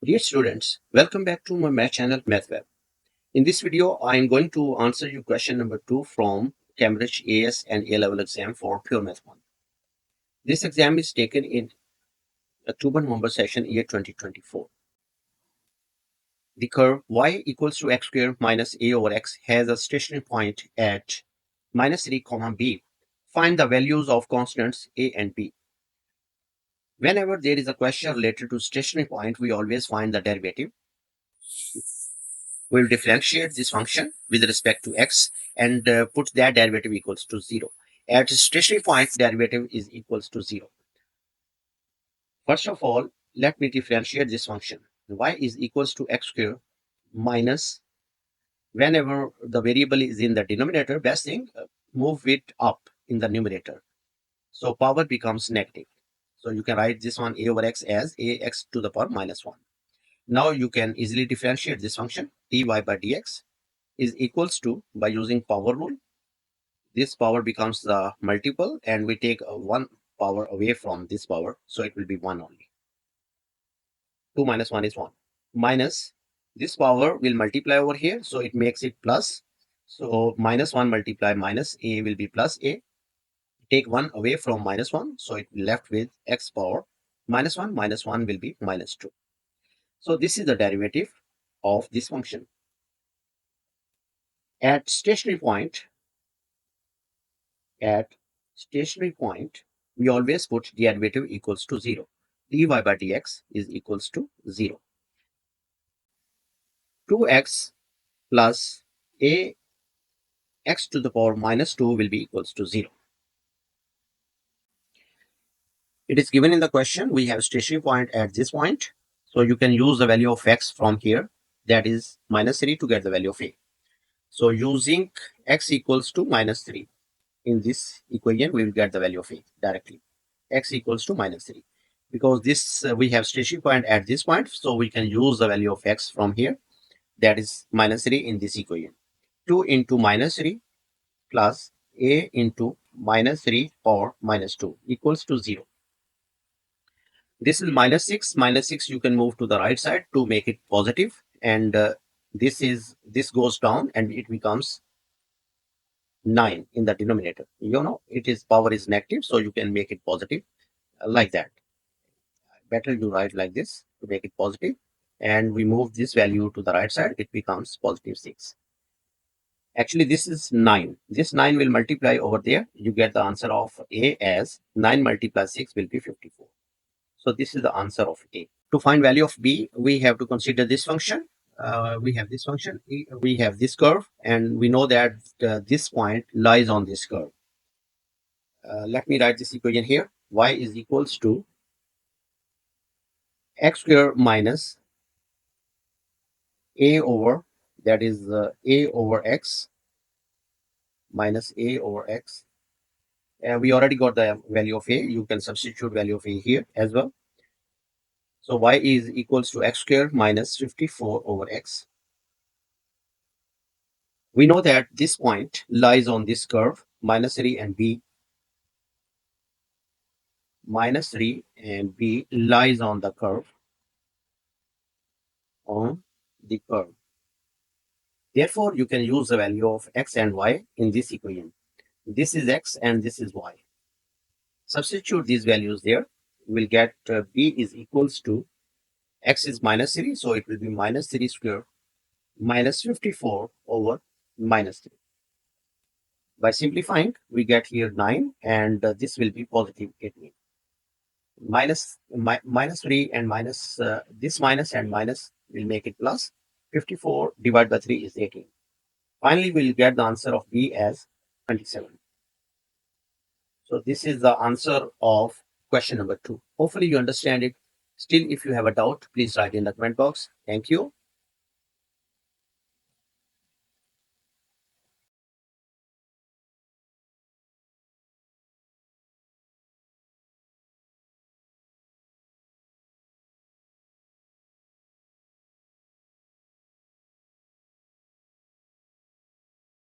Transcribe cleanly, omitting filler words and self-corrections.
Dear students, welcome back to my math channel MathWeb. In this video, I am going to answer you question number 2 from Cambridge AS and A-level exam for Pure Math 1. This exam is taken in October-November session year 2024. The curve y equals to x squared minus a over x has a stationary point at minus 3, b. Find the values of constants a and b. Whenever there is a question related to stationary point, we always find the derivative. We will differentiate this function with respect to x and put that derivative equals to 0. At stationary point, derivative is equals to 0. First of all, let me differentiate this function. Y is equals to x squared minus, whenever the variable is in the denominator, best thing, move it up in the numerator. So power becomes negative. So you can write this one a over x as ax to the power minus 1. Now you can easily differentiate this function. Dy by dx is equals to, by using power rule, this power becomes the multiple and we take one power away from this power, so it will be 1 only. 2 minus 1 is 1. Minus, this power will multiply over here, so it makes it plus. So minus 1 multiply minus a will be plus a. Take 1 away from minus 1, so it will left with x power minus 1 will be minus 2. So this is the derivative of this function. At stationary point, we always put derivative equals to 0. dy by dx is equals to 0. 2x plus a x to the power minus 2 will be equals to 0. It is given in the question. We have stationary point at this point. So you can use the value of x from here, that is minus 3, to get the value of a. So using x equals to minus 3 in this equation, we will get the value of a directly. X equals to minus 3. Because this we have stationary point at this point, so we can use the value of x from here, that is minus 3 in this equation. 2 into minus 3 plus a into minus 3 or minus 2 equals to 0. This is minus 6. Minus 6 you can move to the right side to make it positive, and this goes down and it becomes 9 in the denominator. It is power is negative, so you can make it positive like that. Better you write like this to make it positive, and we move this value to the right side, it becomes positive 6. Actually this is 9. This 9 will multiply over there. You get the answer of a as 9 multiplied 6 will be 54. So this is the answer of a. To find value of b, we have to consider this function. We have this function, we have this curve, and we know that this point lies on this curve. Let me write this equation here. Y is equals to x squared minus a over, that is a over x minus a over x. And we already got the value of a. You can substitute value of a here as well. So y is equals to x squared minus 54 over x. We know that this point lies on this curve, minus 3 and b. Minus 3 and b lies on the curve, Therefore, you can use the value of x and y in this equation. This is x and this is y. Substitute these values there. We'll get b is equals to, x is minus 3, so it will be minus 3 squared minus 54 over minus 3. By simplifying, we get here 9, and this will be positive 18. Minus 3 and minus, this minus and minus will make it plus. 54 divided by 3 is 18. Finally, we'll get the answer of b as 27. So this is the answer of question number 2. Hopefully you understand it. Still, if you have a doubt, please write in the comment box. Thank you.